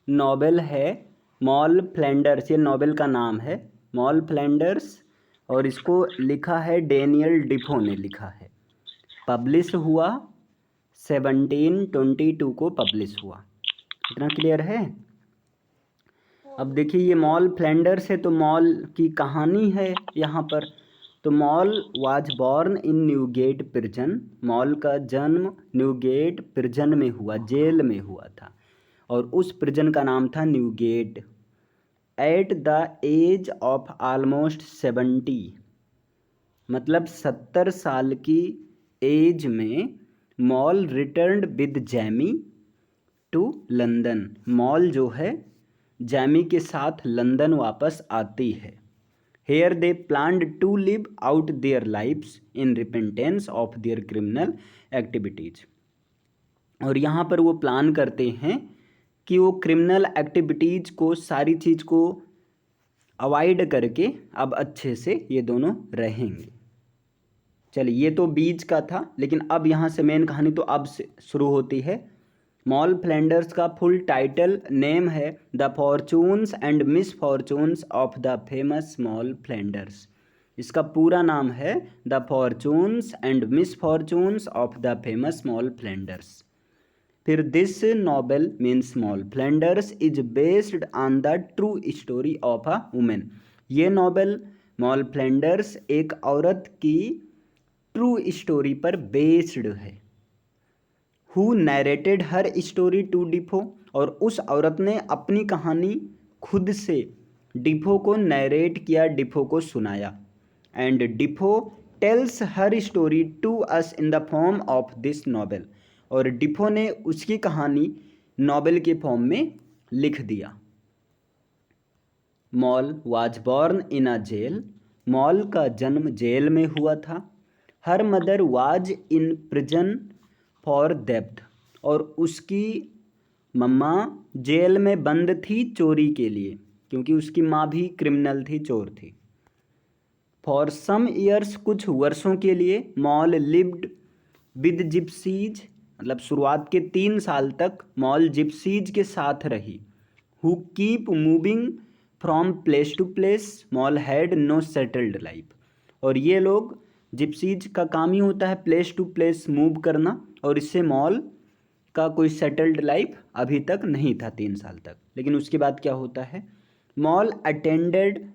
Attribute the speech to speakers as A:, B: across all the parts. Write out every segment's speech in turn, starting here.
A: Nobel है Moll Flanders, ये Nobel का नाम है मॉल फ्लैंडर्स, और इसको लिखा है डेनियल डिफो ने लिखा है। पब्लिश हुआ 1722 को पब्लिश हुआ। इतना क्लियर है। अब देखिए ये मॉल फ्लैंडर्स है तो मॉल की कहानी है यहाँ पर। तो Moll was born in Newgate prison, Moll का जन्म न्यूगेट प्रिजन में हुआ, जेल में हुआ था, और उस प्रिजन का नाम था Newgate. At the age of almost 70, मतलब 70 साल की एज में Moll returned with Jemmy to London. Moll जो है जैमी के साथ लंदन वापस आती है। Here they planned to live out their lives in repentance of their criminal activities. और यहाँ पर वो प्लान करते हैं कि वो क्रिमिनल एक्टिविटीज को, सारी चीज़ को अवॉइड करके अब अच्छे से ये दोनों रहेंगे। चलिए ये तो बीच का था, लेकिन अब यहाँ से मेन कहानी तो अब से शुरू होती है। मॉल फ्लैंडर्स का फुल टाइटल नेम है the fortunes and misfortunes of the famous Moll Flanders. इसका पूरा नाम है the fortunes and misfortunes of the famous Moll Flanders. फिर this novel means Moll Flanders is based on the true story of a woman. ये novel Moll Flanders एक औरत की true story पर बेस्ड है। Who narrated her story to Defoe, और उस औरत ने अपनी कहानी खुद से डिफो को नैरेट किया, डिफो को सुनाया। And Defoe tells her story to us in the form of this novel, और डिफो ने उसकी कहानी नॉवेल के फॉर्म में लिख दिया। Moll was born in a jail, Moll का जन्म जेल में हुआ था। Her mother was in prison for depth, और उसकी मम्मा जेल में बंद थी चोरी के लिए, क्योंकि उसकी माँ भी क्रिमिनल थी, चोर थी। फॉर सम ईयर्स, कुछ वर्षों के लिए मॉल लिव्ड विद जिप्सीज, मतलब शुरुआत के 3 साल तक मॉल जिप्सीज के साथ रही। Who keep moving from place to place, Moll had no settled life. और ये लोग, जिप्सीज का काम ही होता है प्लेस टू प्लेस मूव करना, और इससे मॉल का कोई सेटल्ड लाइफ अभी तक नहीं था 3 साल तक। लेकिन उसके बाद क्या होता है, Moll attended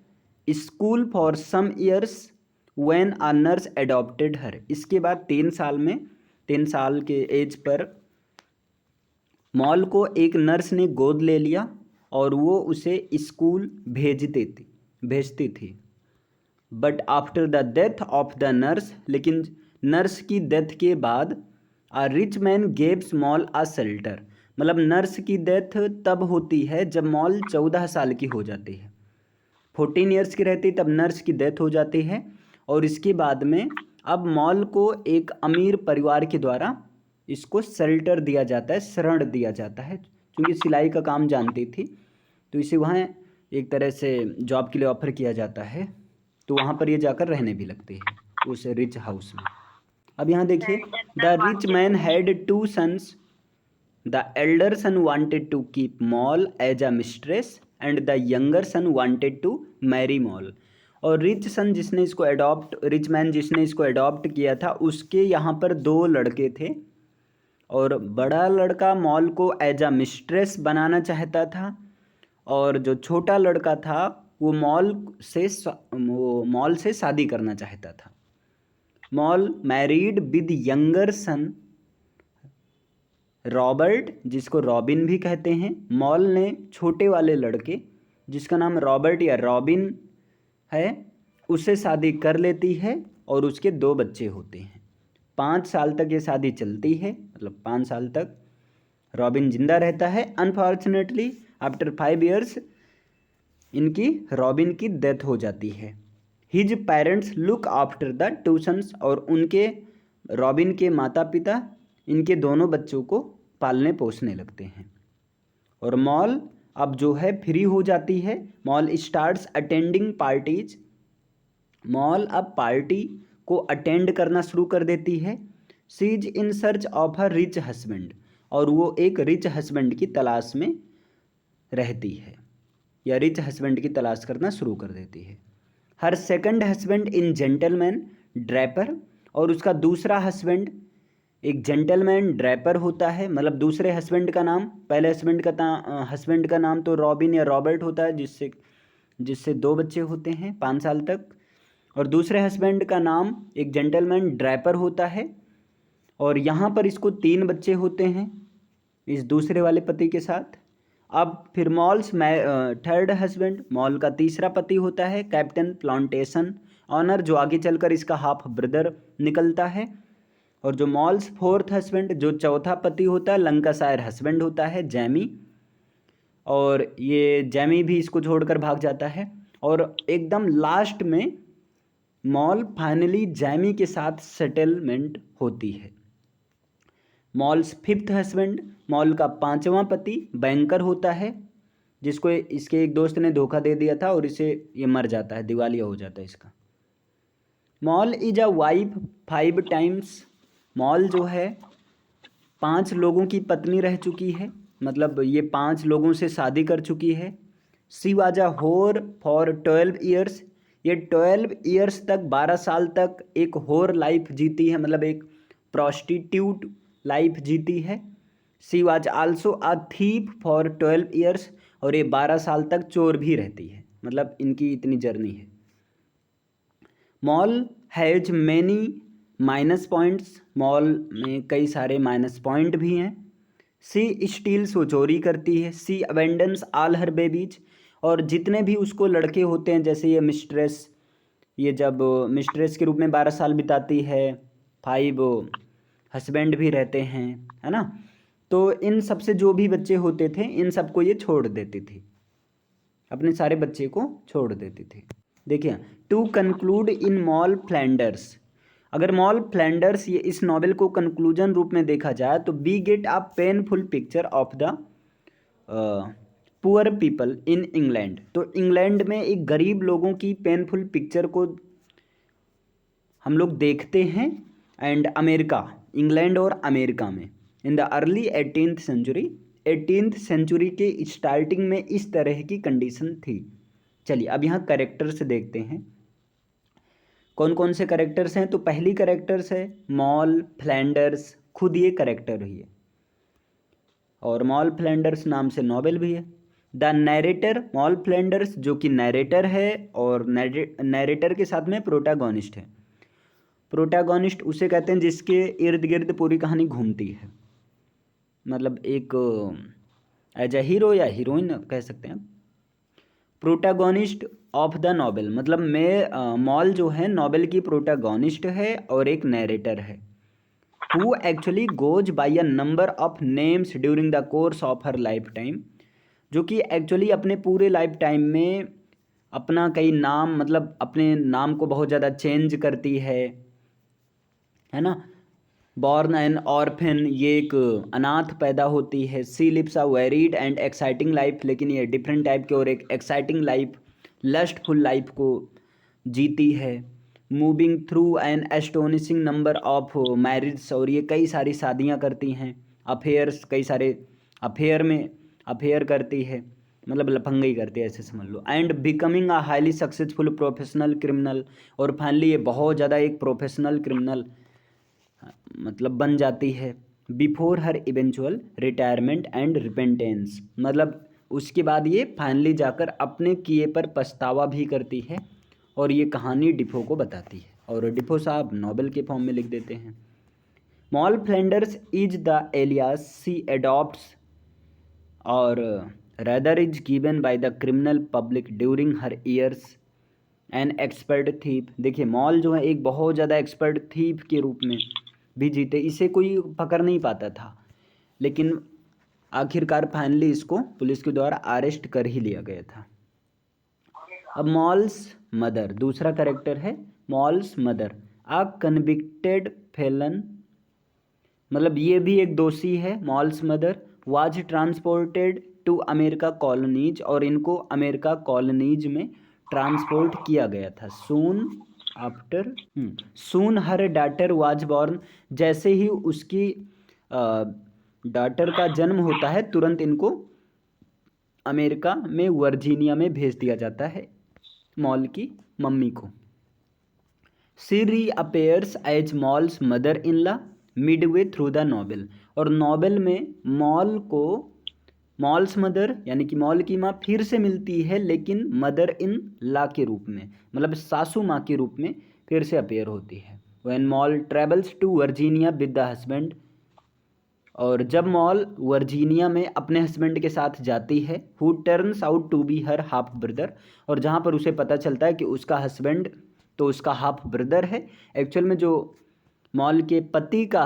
A: school for some years when a nurse adopted her. इसके बाद 3 साल में, 3 साल के एज पर मॉल को एक नर्स ने गोद ले लिया, और वो उसे स्कूल भेजती थी। But after the death of the nurse, लेकिन नर्स की डेथ के बाद a rich man गेव्स mall a shelter, मतलब नर्स की डेथ तब होती है जब मॉल 14 साल की हो जाती है। 14 ईयर्स की रहती तब नर्स की डेथ हो जाती है, और इसके बाद में अब मॉल को एक अमीर परिवार के द्वारा इसको शेल्टर दिया जाता है, शरण दिया जाता है। क्योंकि सिलाई का काम जानती थी तो इसे वहाँ एक तरह से जॉब के लिए ऑफर किया जाता है, तो वहाँ पर ये जाकर रहने भी लगती है उस रिच हाउस में। अब यहाँ देखिए, the rich man had 2 sons, the elder son wanted to keep Moll as a mistress and the younger son wanted to marry Moll. और रिच सन जिसने इसको अडॉप्ट, रिच मैन जिसने इसको अडॉप्ट किया था, उसके यहाँ पर 2 लड़के थे, और बड़ा लड़का मॉल को एज अ मिस्ट्रेस बनाना चाहता था, और जो छोटा लड़का था वो मॉल से शादी करना चाहता था। Moll married with younger son Robert, जिसको रॉबिन भी कहते हैं। मॉल ने छोटे वाले लड़के, जिसका नाम रॉबर्ट या रॉबिन है, उससे शादी कर लेती है, और उसके 2 बच्चे होते हैं। 5 साल तक ये शादी चलती है, मतलब 5 साल तक रॉबिन जिंदा रहता है। अनफॉर्चुनेटली आफ्टर 5 ईयर्स इनकी रॉबिन की डेथ हो जाती है। His parents look after the 2 sons, और उनके रॉबिन के माता पिता इनके दोनों बच्चों को पालने पोसने लगते हैं। और मॉल अब जो है फ्री हो जाती है। Mall starts attending parties, mall अब पार्टी को अटेंड करना शुरू कर देती है। She is in search of her rich husband, और वो एक रिच हस्बैंड की तलाश में रहती है या रिच हस्बैंड की तलाश करना शुरू कर देती है। Her second husband in gentleman draper, और उसका दूसरा हस्बैंड एक जेंटलमैन ड्रैपर होता है। मतलब दूसरे हस्बैंड का नाम, पहले हस्बैंड का नाम तो रॉबिन या रॉबर्ट होता है, जिससे जिससे 2 बच्चे होते हैं 5 साल तक। और दूसरे हस्बैंड का नाम एक जेंटलमैन ड्रैपर होता है, और यहाँ पर इसको 3 बच्चे होते हैं इस दूसरे वाले पति के साथ। अब फिर मॉल्स थर्ड हस्बैंड, मॉल का तीसरा पति होता है कैप्टन प्लांटेशन ऑनर, जो आगे चलकर इसका हाफ ब्रदर निकलता है। और जो मॉल्स फोर्थ हस्बैंड, जो चौथा पति होता है, लंकाशायर हस्बैंड होता है जैमी, और ये जैमी भी इसको छोड़कर भाग जाता है। और एकदम लास्ट में मॉल फाइनली जैमी के साथ सेटलमेंट होती है। मॉल्स फिफ्थ हस्बैंड, मॉल का 5वां पति बैंकर होता है, जिसको इसके एक दोस्त ने धोखा दे दिया था और इसे ये मर जाता है, दिवालिया हो जाता है इसका। Mall is a wife 5 times, mall जो है 5 लोगों की पत्नी रह चुकी है, मतलब ये 5 लोगों से शादी कर चुकी है। शी वाज अ होर फॉर 12 ईयर्स, ये 12 ईयर्स तक 12 साल तक एक होर लाइफ जीती है, मतलब एक प्रोस्टिट्यूट लाइफ जीती है। She was also a thief for 12 years, और ये 12 साल तक चोर भी रहती है, मतलब इनकी इतनी जर्नी है। Mall has many minus points, mall में कई सारे माइनस पॉइंट भी हैं। सी स्टील्स, वो चोरी करती है। सी अबेंडन्स ऑल हर बेबीज, और जितने भी उसको लड़के होते हैं, जैसे ये मिस्ट्रेस, ये जब मिस्ट्रेस के रूप में 12 साल बिताती है, 5 हस्बैंड भी रहते हैं, है ना। तो इन सब से जो भी बच्चे होते थे, इन सबको ये छोड़ देती थी, अपने सारे बच्चे को छोड़ देती थी। देखिए, to conclude in Moll Flanders, अगर मॉल फ्लैंडर्स ये इस नॉवेल को कंक्लूजन रूप में देखा जाए तो we get a painful picture of the poor people in England. तो इंग्लैंड में एक गरीब लोगों की पेनफुल पिक्चर को हम लोग देखते हैं। एंड अमेरिका, इंग्लैंड और अमेरिका में in the early 18th century, 18th century के स्टार्टिंग में इस तरह की कंडीशन थी। चलिए अब यहाँ करेक्टर्स देखते हैं, कौन कौन से करेक्टर्स हैं। तो पहली करेक्टर्स है मॉल फ्लैंडर्स, खुद ये करेक्टर ही है, और मॉल फ्लैंडर्स नाम से नॉवेल भी है। द नैरेटर, मॉल फ्लैंडर्स जो कि नैरेटर है, और नैरेटर के साथ में प्रोटैगोनिस्ट है। प्रोटैगोनिस्ट उसे कहते हैं जिसके इर्द गिर्द पूरी कहानी घूमती है, मतलब एक एज अ हीरो या हीरोइन कह सकते हैं। प्रोटैगोनिस्ट ऑफ द नॉवेल, मतलब मॉल जो है नॉवेल की प्रोटैगोनिस्ट है और एक नैरेटर है, who actually goes by a number of names during the course of her life time, जो कि एक्चुअली अपने पूरे लाइफ टाइम में अपना कई नाम, मतलब अपने नाम को बहुत ज़्यादा चेंज करती है ना। बॉर्न एन ऑर्फन, ये एक अनाथ पैदा होती है। She lives a varied and exciting life, लेकिन ये डिफरेंट टाइप के और एक एक्साइटिंग लाइफ, लस्टफुल लाइफ को जीती है। Moving through an astonishing number of marriage, और ये कई सारी शादियां करती हैं। अफेयर्स, कई सारे अफेयर करती है, मतलब लफंगई करती है ऐसे समझ लो। And becoming a highly successful professional criminal, और फाइनली ये बहुत ज़्यादा एक प्रोफेशनल क्रिमिनल मतलब बन जाती है। Before her eventual retirement and repentance, मतलब उसके बाद ये फाइनली जाकर अपने किए पर पछतावा भी करती है, और ये कहानी डिफो को बताती है, और डिफो साहब नॉवेल के फॉर्म में लिख देते हैं। Moll Flanders is the alias she adopts और rather is given by the criminal public during her years an expert thief. देखिए, मॉल जो है एक बहुत ज़्यादा एक्सपर्ट थीप के रूप में भी जीते, इसे कोई पकड़ नहीं पाता था, लेकिन आखिरकार फाइनली इसको पुलिस के द्वारा अरेस्ट कर ही लिया गया था। अब मॉल्स मदर, दूसरा करेक्टर है Moll's mother, a convicted felon, मतलब ये भी एक दोषी है। Moll's mother was transported to America colonies, और इनको अमेरिका कॉलोनीज में ट्रांसपोर्ट किया गया था। Soon her daughter was born, जैसे ही उसकी डाटर का जन्म होता है तुरंत इनको अमेरिका में वर्जीनिया में भेज दिया जाता है मॉल की मम्मी को। She reappears as Moll's mother in law midway through the novel, और नॉवेल में मॉल को मॉल्स मदर यानी कि मॉल की माँ फिर से मिलती है, लेकिन मदर इन लॉ के रूप में, मतलब सासू माँ के रूप में फिर से अपेयर होती है। When Moll travels to Virginia with the husband, और जब मॉल वर्जीनिया में अपने हस्बैंड के साथ जाती है, who turns out to be her half brother, और जहाँ पर उसे पता चलता है कि उसका हस्बैंड तो उसका हाफ ब्रदर है। एक्चुअल में जो मॉल के पति का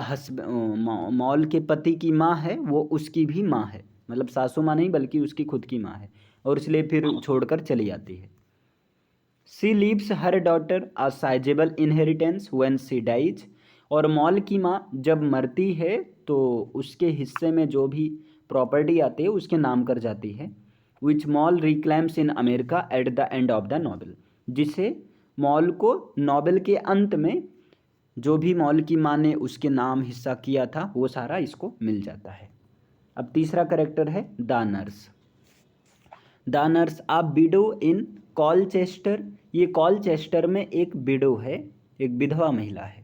A: मॉल के पति की माँ है वो उसकी भी माँ है, मतलब सासू माँ नहीं बल्कि उसकी खुद की माँ है, और इसलिए फिर छोड़कर चली जाती है। She leaves her daughter a sizable inheritance when she dies, और मॉल की माँ जब मरती है तो उसके हिस्से में जो भी प्रॉपर्टी आती है उसके नाम कर जाती है। Which Moll reclaims in America at the end of the novel, जिसे मॉल को नॉवेल के अंत में जो भी मॉल की माँ ने उसके नाम हिस्सा किया था वो सारा इसको मिल जाता है। अब तीसरा करेक्टर है the nurse. The nurse a widow in Colchester, ये कॉलचेस्टर में एक विडो है, एक विधवा महिला है।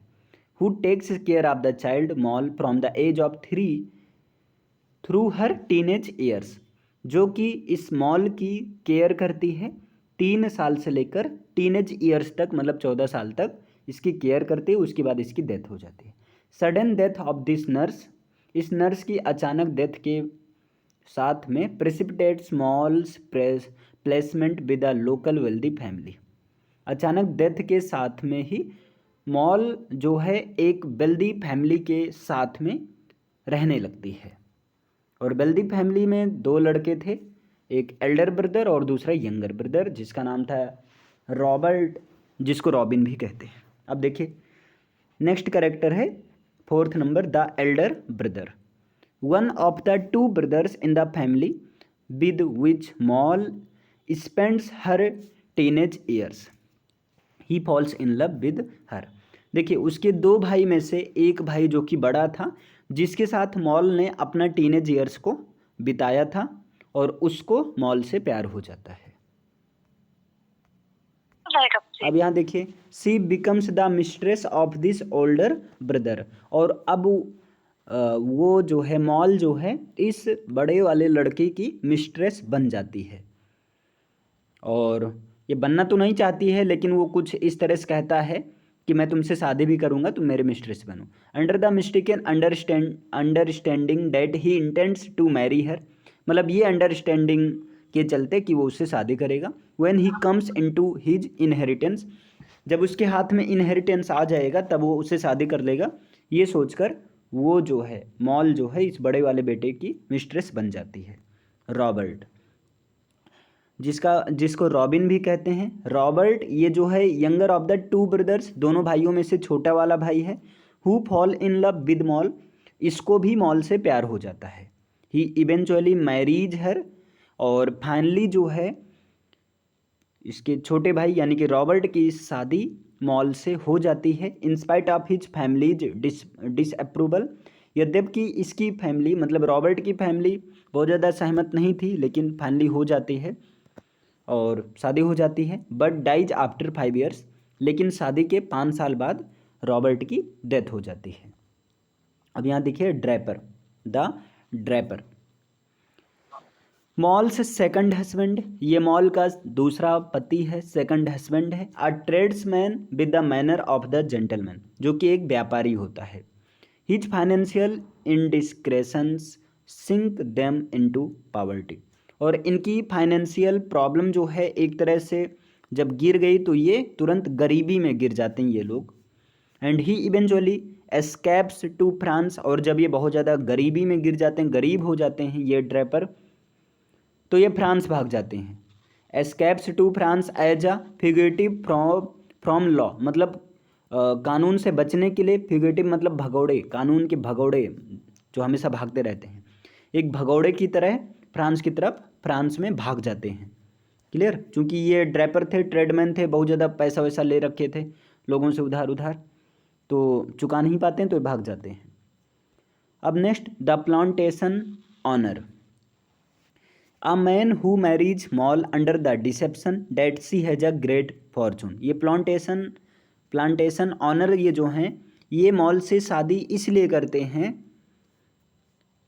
A: Who takes care of the child Moll from the age of 3 through her teenage years, जो कि इस मॉल की केयर करती है 3 साल से लेकर टीनेज ईयर्स तक, मतलब 14 साल तक इसकी केयर करती है। उसके बाद इसकी डेथ हो जाती है। Sudden death of this nurse, इस नर्स की अचानक डेथ के साथ में precipitates malls placement with a local wealthy family, अचानक डेथ के साथ में ही मॉल जो है एक वेल्दी फैमिली के साथ में रहने लगती है। और वेल्दी फैमिली में 2 लड़के थे, एक एल्डर ब्रदर और दूसरा यंगर ब्रदर, जिसका नाम था रॉबर्ट, जिसको रॉबिन भी कहते हैं। अब देखिए नेक्स्ट करेक्टर है 4th number the Elder brother. One of the 2 brothers in the family with which mall spends her teenage years, he falls in love with her. देखिए उसके 2 भाई में से एक भाई जो कि बड़ा था, जिसके साथ मॉल ने अपना टीनेज ईयर्स को बिताया था, और उसको मॉल से प्यार हो जाता है। अब यहाँ देखिए she becomes the mistress of this older brother, और अब वो जो है मॉल जो है इस बड़े वाले लड़के की मिस्ट्रेस बन जाती है। और ये बनना तो नहीं चाहती है, लेकिन वो कुछ इस तरह से कहता है कि मैं तुमसे शादी भी करूंगा, तुम मेरे मिस्ट्रेस बनो। Under the mistaken understanding that he intends to marry her, मतलब ये अंडरस्टैंडिंग के चलते कि वो उससे शादी करेगा। When he comes into his inheritance, जब उसके हाथ में इनहेरिटेंस आ जाएगा तब वो उससे शादी कर लेगा, ये सोचकर वो जो है मॉल जो है इस बड़े वाले बेटे की मिस्ट्रेस बन जाती है। रॉबर्ट, जिसको रॉबिन भी कहते हैं, रॉबर्ट ये जो है यंगर ऑफ द 2 ब्रदर्स, दोनों भाइयों में से छोटा वाला भाई है। Who fall in love with mall, इसको भी मॉल से प्यार हो जाता है। ही इवेंचुअली मैरीज हर, और फाइनली जो है इसके छोटे भाई यानी कि रॉबर्ट की शादी मॉल से हो जाती है। In spite of his families disapproval, यद्यपि इसकी फैमिली मतलब रॉबर्ट की फैमिली बहुत ज़्यादा सहमत नहीं थी, लेकिन फाइनली हो जाती है और शादी हो जाती है। बट डाइज आफ्टर 5 ईयर्स, लेकिन शादी के 5 साल बाद रॉबर्ट की डेथ हो जाती है। अब यहाँ देखिए draper, the draper Moll's second husband, ये मॉल का दूसरा पति है, सेकंड हस्बैंड है। A tradesman with the manner of the gentleman, जो कि एक व्यापारी होता है। His financial indiscretions sink them into poverty, और इनकी फाइनेंशियल प्रॉब्लम जो है एक तरह से जब गिर गई तो ये तुरंत गरीबी में गिर जाते हैं ये लोग। And he eventually escapes to France, और जब ये बहुत ज़्यादा गरीबी में गिर जाते हैं, गरीब हो जाते हैं ये ड्रैपर, तो ये फ्रांस भाग जाते हैं। Escapes to France as a fugitive from law, मतलब कानून से बचने के लिए, फिगेटिव मतलब भगौड़े, कानून के भगौड़े जो हमेशा भागते रहते हैं, एक भगौड़े की तरह फ्रांस की तरफ फ्रांस में भाग जाते हैं। क्लियर, क्योंकि ये ड्रैपर थे, ट्रेडमैन थे, बहुत ज़्यादा पैसा वैसा ले रखे थे लोगों से उधार उधार, तो चुका नहीं पाते हैं तो भाग जाते हैं। अब next the plantation owner, a man who marries Moll under the deception that she has a great fortune. ये प्लांटेशन ऑनर ये जो हैं ये मॉल से शादी इसलिए करते हैं,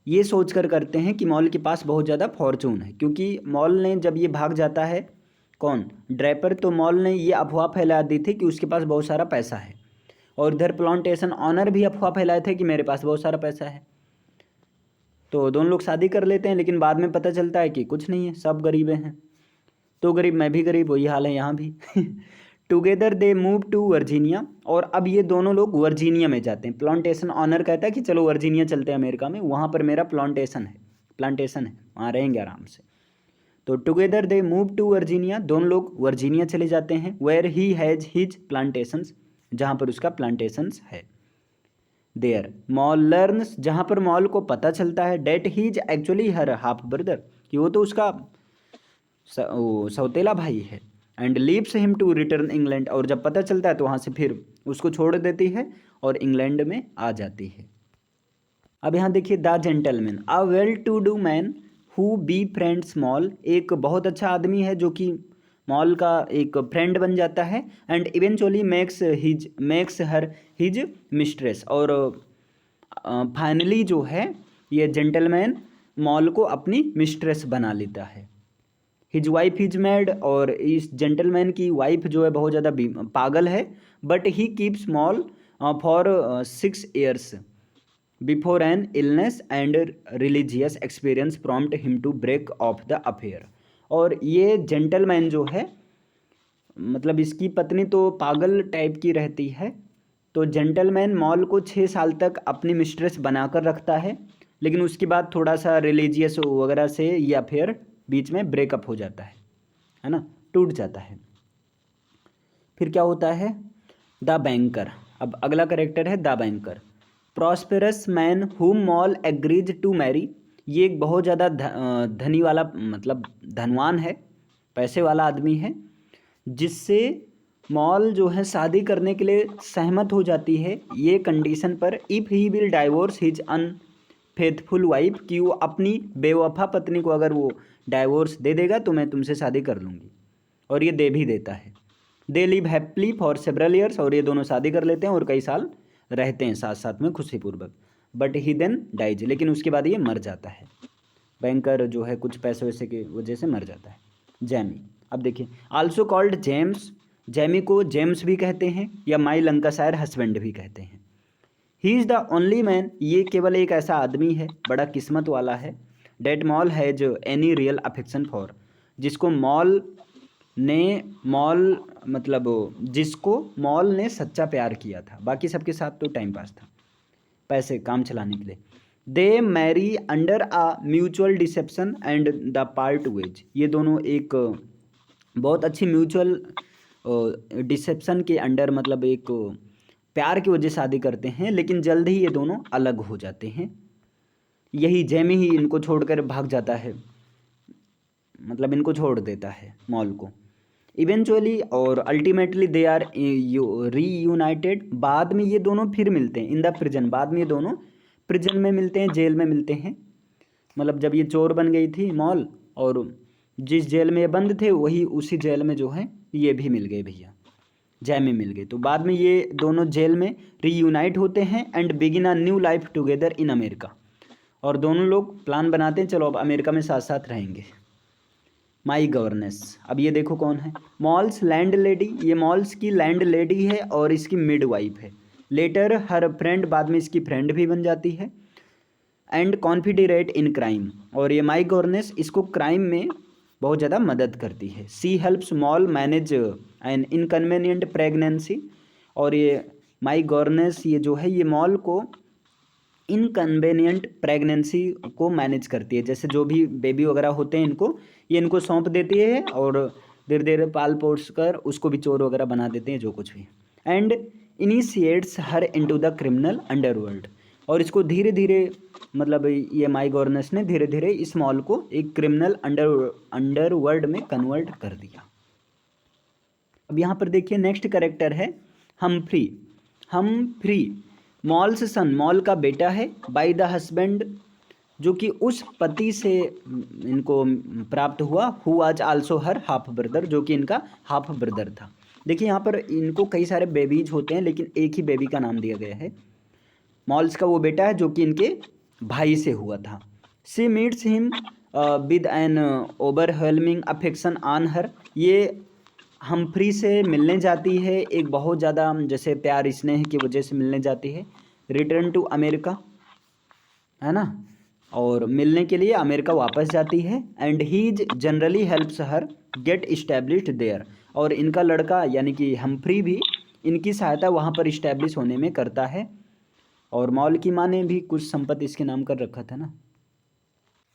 A: ये सोचकर करते हैं कि मॉल के पास बहुत ज़्यादा फॉर्चून है, क्योंकि मॉल ने जब ये भाग जाता है, कौन, ड्रैपर, तो मॉल ने ये अफवाह फैला दी थी कि उसके पास बहुत सारा पैसा है, और इधर प्लांटेशन ऑनर भी अफवाह फैलाए थे कि मेरे पास बहुत सारा पैसा है। तो दोनों लोग शादी कर लेते हैं, लेकिन बाद में पता चलता है कि कुछ नहीं है, सब गरीबे हैं। तो गरीब, मैं भी गरीब, वही हाल है यहाँ भी। Together they move to Virginia, और अब ये दोनों लोग वर्जीनिया में जाते हैं। प्लांटेशन ऑनर कहता है कि चलो वर्जीनिया चलते हैं अमेरिका में, वहाँ पर मेरा प्लांटेशन है, वहाँ रहेंगे आराम से। तो together they move to Virginia, दोनों लोग वर्जीनिया चले जाते हैं। Where he has his plantations, जहाँ पर उसका प्लांटेशंस है। देयर मॉल लर्न्स, जहाँ पर मॉल को पता चलता है, that he is actually her half brother, कि वो तो उसका सौतेला भाई है। And leaves him to return England, और जब पता चलता है तो वहाँ से फिर उसको छोड़ देती है और इंग्लैंड में आ जाती है। अब यहाँ देखिए, the gentleman, a well to do man who befriends Moll, एक बहुत अच्छा आदमी है जो कि मॉल का एक फ्रेंड बन जाता है। And eventually makes her his mistress, और फाइनली जो है ये जेंटलमैन मॉल को अपनी मिस्ट्रेस बना लेता है। हिज वाइफ इज मैड, और इस जेंटलमैन की वाइफ जो है बहुत ज़्यादा पागल है। But he keeps Moll for 6 years before an illness and religious experience prompt him to break off the affair. और ये जेंटलमैन जो है, मतलब इसकी पत्नी तो पागल टाइप की रहती है, तो जेंटलमैन मॉल को 6 साल तक अपनी मिस्ट्रेस बनाकर रखता है, लेकिन उसके बाद थोड़ा सा रिलीजियस वगैरह से ये अफेयर बीच में ब्रेकअप हो जाता है ना, टूट जाता है। फिर क्या होता है, द बैंकर, अब अगला करेक्टर है द बैंकर। प्रॉस्पेरस मैन हुम मॉल एग्रीज टू मैरी, ये एक बहुत ज़्यादा धनी वाला, मतलब धनवान है, पैसे वाला आदमी है, जिससे मॉल जो है शादी करने के लिए सहमत हो जाती है, ये कंडीशन पर, if he will divorce his unfaithful wife, कि वो अपनी बेवफा पत्नी को अगर वो डाइवोर्स दे देगा तो मैं तुमसे शादी कर लूँगी, और ये दे भी देता है। They live happily for several years, और ये दोनों शादी कर लेते हैं और कई साल रहते हैं साथ साथ में खुशीपूर्वक। बट ही देन डाइज, लेकिन उसके बाद ये मर जाता है, बैंकर जो है कुछ पैसे वैसे की वजह से मर जाता है। जैमी, अब देखिए, आल्सो कॉल्ड जेम्स, जैमी को जेम्स भी कहते हैं या माई लंकाशायर हस्बैंड भी कहते हैं। He is the only man, ये केवल एक ऐसा आदमी है, बड़ा किस्मत वाला है, that Moll has any real affection for, जिसको मॉल ने सच्चा प्यार किया था, बाकी सबके साथ तो टाइम पास था, पैसे काम चलाने के लिए। They marry under a mutual deception and the part ways, ये दोनों एक बहुत अच्छी म्यूचुअल डिसेप्शन के अंडर, मतलब एक प्यार की वजह से शादी करते हैं, लेकिन जल्द ही ये दोनों अलग हो जाते हैं। यही जेमी ही इनको छोड़कर भाग जाता है, मतलब इनको छोड़ देता है मॉल को। इवेंचुअली और अल्टीमेटली दे आर रीयूनाइटेड, बाद में ये दोनों फिर मिलते हैं इन द प्रिजन, बाद में ये दोनों प्रिजन में मिलते हैं, जेल में मिलते हैं। मतलब जब ये चोर बन गई थी मॉल, और जिस जेल में ये बंद थे वही उसी जेल में जो है ये भी मिल गए भैया, जैमी मिल गए। तो बाद में ये दोनों जेल में रीयूनाइट होते हैं and begin a new life together in America, और दोनों लोग प्लान बनाते हैं चलो अब अमेरिका में साथ साथ रहेंगे। माई गवर्नेस, अब ये देखो कौन है, मॉल्स लैंड लेडी, ये मॉल्स की लैंड लेडी है और इसकी मिड वाइफ है। लेटर हर फ्रेंड, बाद में इसकी फ्रेंड भी बन जाती है। एंड कॉन्फिडरेट इन क्राइम, और ये माई गवर्नेस इसको क्राइम में बहुत ज़्यादा मदद करती है। She helps Moll manage an inconvenient pregnancy, और ये माई गवर्नेस ये जो है ये मॉल को इनकन्वीनियंट प्रेगनेंसी को मैनेज करती है, जैसे जो भी बेबी वगैरह होते हैं इनको ये इनको सौंप देती है, और धीरे धीरे पाल पोस कर उसको भी चोर वगैरह बना देते हैं जो कुछ भी। And initiates her into the criminal underworld, और इसको धीरे धीरे, मतलब ये माई गवर्नेंस ने धीरे धीरे इस मॉल को एक क्रिमिनल अंडरवर्ल्ड में कन्वर्ट कर दिया। अब यहाँ पर देखिए नेक्स्ट कैरेक्टर है हम्फ्री। मॉल्स सन, मॉल का बेटा है, बाय द हस्बैंड जो कि उस पति से इनको प्राप्त हुआ, who was also her half brother, जो कि इनका हाफ ब्रदर था। देखिए यहाँ पर इनको कई सारे बेबीज होते हैं लेकिन एक ही बेबी का नाम दिया गया है। मॉल्स का वो बेटा है जो कि इनके भाई से हुआ था। She meets him with N overwhelming affection on her, ये हम्फ्री से मिलने जाती है एक बहुत ज़्यादा जैसे प्यार स्नेह की वजह से मिलने जाती है। रिटर्न टू अमेरिका, है ना, और मिलने के लिए अमेरिका वापस जाती है। And he generally helps her get established there, और इनका लड़का यानी कि हम्फ्री भी इनकी सहायता वहाँ पर इस्टेब्लिश होने में करता है। और मॉल की माँ ने भी कुछ संपत्ति इसके नाम कर रखा था ना।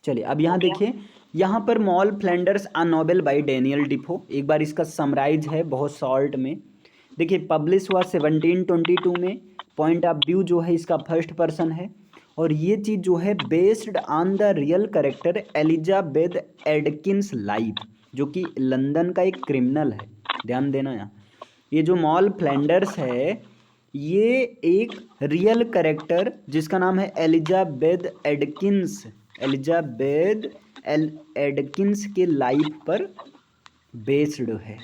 A: चलिए अब यहाँ देखिए, यहाँ पर मॉल फ्लैंडर्स अ नोवेल बाय डैनियल डिफो, एक बार इसका समराइज है बहुत शॉर्ट में। देखिए पब्लिश हुआ 1722 में। पॉइंट ऑफ व्यू जो है इसका फर्स्ट पर्सन है, और ये चीज़ जो है based on the real character Elizabeth Adkins life, जो कि लंदन का एक क्रिमिनल है। ध्यान देना यहाँ, ये जो मॉल फ्लैंडर्स है ये एक रियल कैरेक्टर जिसका नाम है एलिजाबेथ एडकिंस, एलिजाबेथ एडकिंस के लाइफ पर बेस्ड है।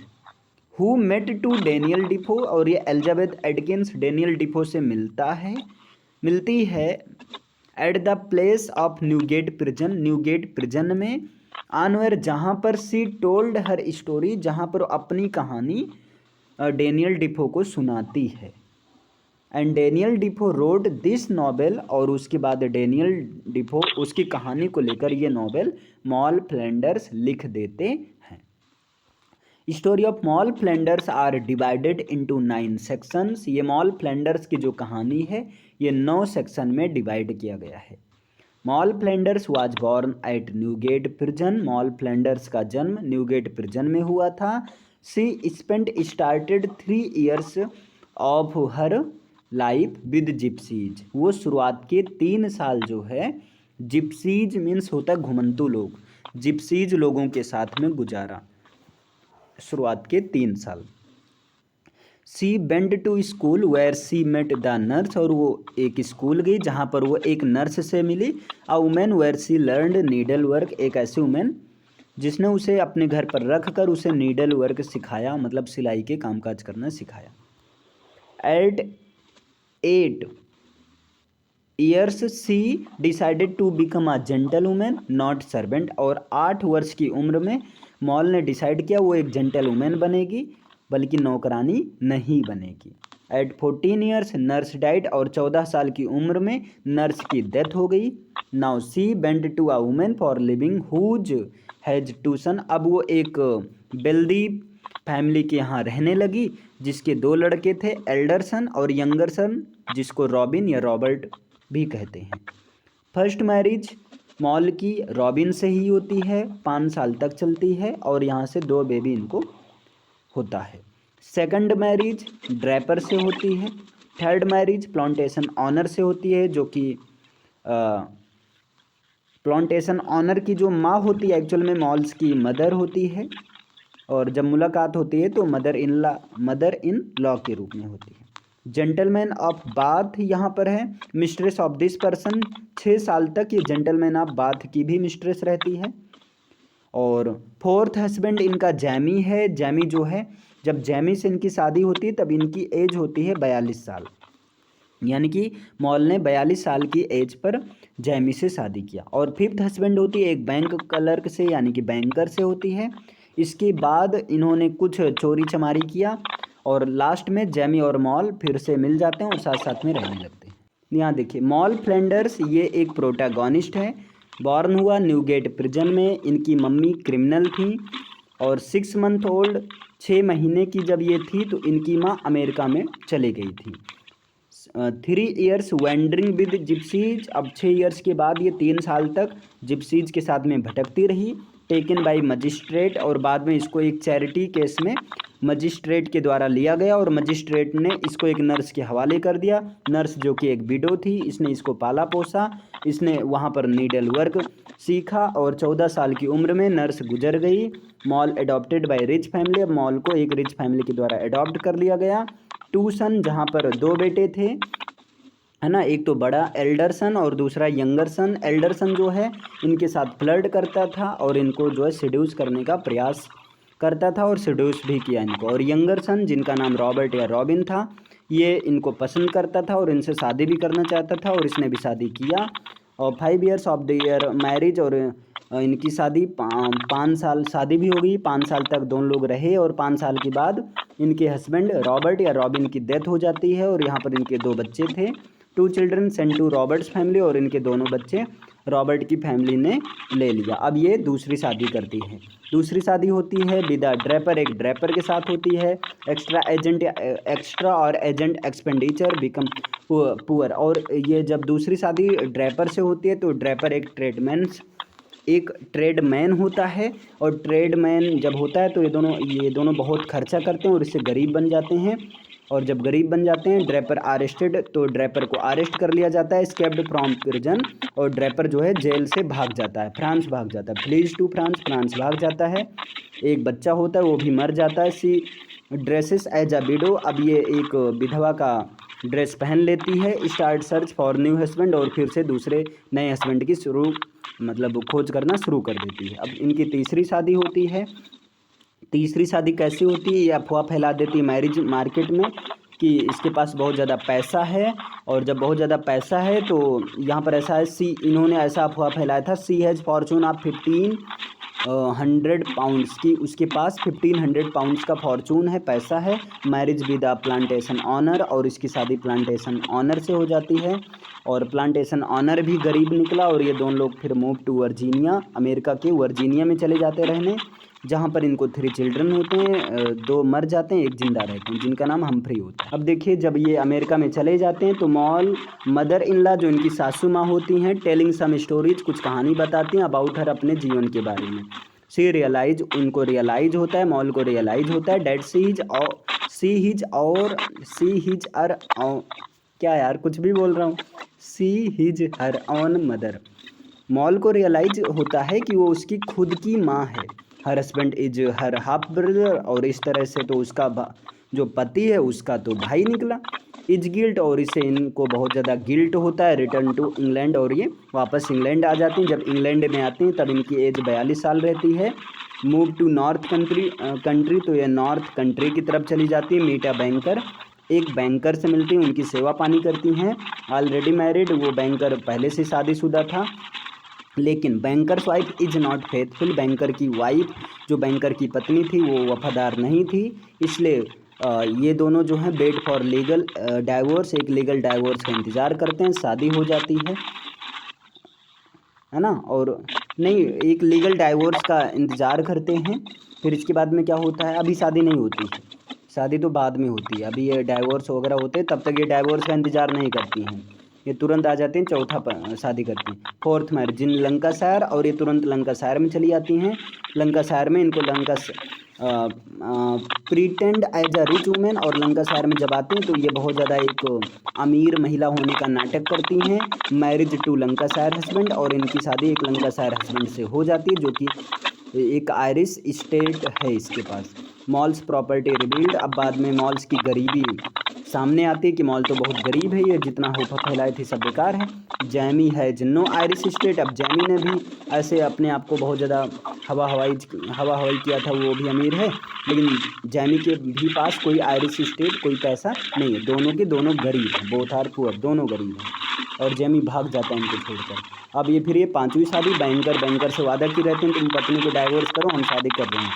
A: Who met to Daniel Defoe, और ये एलिजाबेथ एडकिंस डेनियल डिफो से मिलती है at the place of Newgate prison, Newgate prison में ऑनवेयर, जहाँ पर सी टोल्ड हर स्टोरी, जहाँ पर अपनी कहानी डेनियल डिफो को सुनाती है। And Daniel डिफो road this novel, और उसके बाद डेनियल डिफो उसकी कहानी को लेकर ये नॉवेल मॉल फ्लैंडर्स लिख देते हैं। Story of Moll Flanders are divided into 9 sections, ये मॉल फ्लैंडर्स की जो कहानी है ये 9 सेक्शन में डिवाइड किया गया है। Moll Flanders was born at Newgate prison, Moll Flanders का जन्म न्यूगेट प्रिजन में हुआ था। She spent started 3 years of her life with gypsies, वो शुरुआत के 3 साल जो है जिप्सीज मीन्स होता है घुमंतू लोग, जिप्सीज लोगों के साथ में गुजारा शुरुआत के 3 साल। She went to school where she met the nurse, और वो एक स्कूल गई जहाँ पर वो एक नर्स से मिली। A woman where she learned needlework, एक ऐसी वुमेन जिसने उसे अपने घर पर रख कर उसे नीडल वर्क सिखाया, मतलब सिलाई के कामकाज करना सिखाया। At 8 years she decided to become a gentle woman not servant, और 8 वर्ष की उम्र में मॉल ने डिसाइड किया वो एक जेंटल वुमेन बनेगी बल्कि नौकरानी नहीं बनेगी। एट 14 years नर्स डाइड, और 14 साल की उम्र में नर्स की डेथ हो गई। Now she went to a woman for living whose has 2 sons, अब वो एक वेल्दी फैमिली के यहाँ रहने लगी जिसके 2 लड़के थे, एल्डर सन और यंगर सन, जिसको रॉबिन या रॉबर्ट भी कहते हैं। फर्स्ट मैरिज मॉल की रॉबिन से ही होती है, 5 साल तक चलती है, और यहाँ से 2 बेबी इनको होता है। सेकंड मैरिज ड्रैपर से होती है। थर्ड मैरिज प्लांटेशन ऑनर से होती है, जो कि प्लांटेशन ऑनर की जो माँ होती है एक्चुअल में मॉल्स की मदर होती है, और जब मुलाकात होती है तो मदर इन लॉ के रूप में होती है। जेंटलमैन ऑफ बाथ यहाँ पर है, मिस्ट्रेस ऑफ दिस पर्सन, 6 साल तक ये जेंटलमैन ऑफ बाथ की भी मिस्ट्रेस रहती है। और फोर्थ हस्बैंड इनका जैमी है। जैमी जो है, जब जैमी से इनकी शादी होती है तब इनकी एज होती है 42 साल, यानी कि मॉल ने 42 साल की एज पर जैमी से शादी किया। और फिफ्थ हस्बैंड होती है एक बैंक क्लर्क से, यानी कि बैंकर से होती है। इसके बाद इन्होंने कुछ चोरी चमारी किया, और लास्ट में जैमी और मॉल फिर से मिल जाते हैं और साथ साथ में रहने लगते हैं। यहाँ देखिए मॉल फ्लैंडर्स ये एक प्रोटैगोनिस्ट है। बॉर्न हुआ न्यूगेट प्रिजन में, इनकी मम्मी क्रिमिनल थी, और 6 month ओल्ड 6 महीने की जब ये थी तो इनकी माँ अमेरिका में चली गई थी। 3 years वेंडरिंग विद जिप्सीज, अब 6 years के बाद ये 3 साल तक जिप्सीज के साथ में भटकती रही। टेकन बाय मजिस्ट्रेट, और बाद में इसको एक चैरिटी केस में मजिस्ट्रेट के द्वारा लिया गया, और मजिस्ट्रेट ने इसको एक नर्स के हवाले कर दिया। नर्स जो कि एक विडो थी, इसने इसको पाला पोसा, इसने वहाँ पर नीडल वर्क सीखा, और 14 साल की उम्र में नर्स गुजर गई। Mall adopted by rich family, अब मॉल को एक रिच फैमिली के द्वारा एडॉप्ट कर लिया गया। 2 sons, जहाँ पर 2 बेटे थे, है ना। एक तो बड़ा एल्डर सन और दूसरा यंगर सन। एल्डर सन जो है इनके साथ फ्लर्ट करता था और इनको जो है सिड्यूस करने का प्रयास करता था और सिड्यूस भी किया इनको। और यंगर सन जिनका नाम रॉबर्ट या रॉबिन था, ये इनको पसंद करता था और इनसे शादी भी करना चाहता था और इसने भी शादी किया। और 5 years of the year marriage, और इनकी शादी 5 साल शादी भी हो गई। 5 साल तक दोनों लोग रहे और 5 साल के बाद इनके हस्बैंड रॉबर्ट या रॉबिन की डेथ हो जाती है। और यहाँ पर इनके 2 बच्चे थे। 2 children sent to Robert's family, और इनके दोनों बच्चे रॉबर्ट की फैमिली ने ले लिया। अब ये दूसरी शादी करती है। दूसरी शादी होती है विद ड्रैपर, एक ड्रैपर के साथ होती है। एक्स्ट्रा और एजेंट एक्सपेंडिचर बिकम पुअर। और ये जब दूसरी शादी ड्रैपर से होती है तो ड्रैपर एक ट्रेडमैन होता है। और ट्रेडमैन जब होता है तो ये दोनों बहुत खर्चा करते हैं और इससे गरीब बन जाते हैं। और जब गरीब बन जाते हैं ड्रैपर अरेस्टेड, तो ड्रैपर को अरेस्ट कर लिया जाता है, एस्केप्ड फ्रॉम प्रिजन। और ड्रैपर जो है जेल से भाग जाता है, फ्रांस भाग जाता है, फ्लीज टू फ्रांस भाग जाता है। एक बच्चा होता है वो भी मर जाता है। सी ड्रेसेस एज अ विडो, अब ये एक विधवा का ड्रेस पहन लेती है। Start search for new husband, और फिर से दूसरे नए हस्बैंड की खोज करना शुरू कर देती है। अब इनकी तीसरी शादी होती है। तीसरी शादी कैसी होती है, ये अफवाह फैला देती है मैरिज मार्केट में कि इसके पास बहुत ज़्यादा पैसा है। और जब बहुत ज़्यादा पैसा है तो यहाँ पर ऐसा है, इन्होंने ऐसा अफवाह फैलाया था, सी हैज़ फॉर्चून ऑफ 1500 पाउंड्स की, उसके पास 1500 पाउंड्स का फॉर्चून है, पैसा है। Marriage with a plantation owner, और इसकी शादी प्लांटेशन ऑनर से हो जाती है। और प्लांटेशन ऑनर भी गरीब निकला और ये दोनों लोग फिर मूव टू वर्जीनिया, अमेरिका के वर्जीनिया में चले जाते रहने, जहाँ पर इनको 3 चिल्ड्रन होते हैं। 2 मर जाते हैं, एक जिंदा रहते हैं, जिनका नाम हम्फ्री होता है। अब देखिए जब ये अमेरिका में चले जाते हैं तो मदर इन लॉ जो इनकी सासू माँ होती हैं, टेलिंग सम स्टोरीज, कुछ कहानी बताती हैं अबाउट हर, अपने जीवन के बारे में। उनको रियलाइज होता है, मॉल को रियलाइज होता है डैट क्या यार कुछ भी बोल रहा हूँ, see his her on mother. Mall को रियलाइज होता है कि वो उसकी खुद की माँ है। Her husband is her half brother, और इस तरह से तो उसका जो पति है उसका तो भाई निकला। इज गिल्ट, और इससे इनको बहुत ज़्यादा गिल्ट होता है। रिटर्न टू इंग्लैंड, और ये वापस इंग्लैंड आ जाती हैं। जब इंग्लैंड में आती हैं तब इनकी एज 42 साल रहती है। मूव टू नॉर्थ कंट्री, तो ये नॉर्थ कंट्री की तरफ चली जाती है। मीट अ बैंकर, एक बैंकर से मिलती हैं, उनकी सेवा पानी करती हैं। ऑलरेडी मैरिड, वो बैंकर पहले से शादीशुदा था। लेकिन bankers wife is not faithful, banker की वाइफ जो बैंकर की पत्नी थी वो वफादार नहीं थी। इसलिए ये दोनों जो हैं वेट फॉर लीगल डाइवोर्स, एक लीगल डाइवोर्स का इंतज़ार करते हैं। शादी हो जाती है ना, और नहीं, एक लीगल डाइवोर्स का इंतज़ार करते हैं। फिर इसके बाद में क्या होता है, अभी शादी नहीं होती, शादी तो बाद में होती है। अभी ये डाइवोर्स वगैरह होते हैं, तब तक ये डाइवोर्स का इंतज़ार नहीं करती हैं, ये तुरंत आ जाती हैं, चौथा शादी करती हैं। 4th मैरिज इन लंकाशायर, और ये तुरंत लंकाशायर में चली जाती हैं। लंकाशायर में इनको प्रीटेंड एज अ रिच वुमेन, और लंकाशायर में जब आती हैं तो ये बहुत ज़्यादा एक अमीर महिला होने का नाटक करती हैं। मैरिज टू लंकाशायर हस्बैंड, और इनकी शादी एक लंकाशायर हस्बैंड से हो जाती है जो कि एक आयरिश स्टेट है इसके पास। मॉल्स प्रॉपर्टी रिवील्ड, अब बाद में मॉल्स की गरीबी सामने आती है कि मॉल तो बहुत गरीब है, ये जितना होपा फैलाए थे सब बेकार है। जैमी है जिन्नो आयरिश स्टेट, अब जैमी ने भी ऐसे अपने आप को बहुत ज़्यादा हवा हवाई किया था, वो भी अमीर है, लेकिन जैमी के भी पास कोई आयरिश स्टेट, कोई पैसा नहीं है। दोनों के दोनों गरीब हैं, बोथ आर पुअर, दोनों गरीब हैं। और जैमी भाग जाता है इनको छोड़कर। अब ये फिर ये 5वीं शादी बैंकर से वादा की रहते हैं, तुम पत्नी को डाइवोर्स करो, हम शादी कर रहे हैं।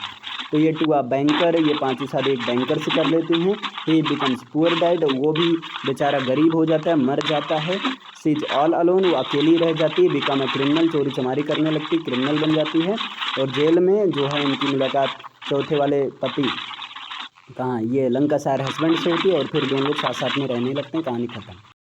A: तो ये टू अ बैंकर, ये 5वीं शादी एक बैंकर से कर लेती हैं। ही बिकम्स पुअर डैड, वो भी बेचारा गरीब हो जाता है, मर जाता है। सी इज ऑल अलोन, वो अकेली रह जाती है। बिकम अ क्रिमिनल, चोरी चमारी करने लगती, क्रिमिनल बन जाती है। और जेल में जो है इनकी मुलाकात चौथे वाले पति कहाँ, ये लंकाशायर हस्बैंड से होती है, और फिर दोनों लोग साथ साथ में रहने लगते हैं। कहानी खत्म।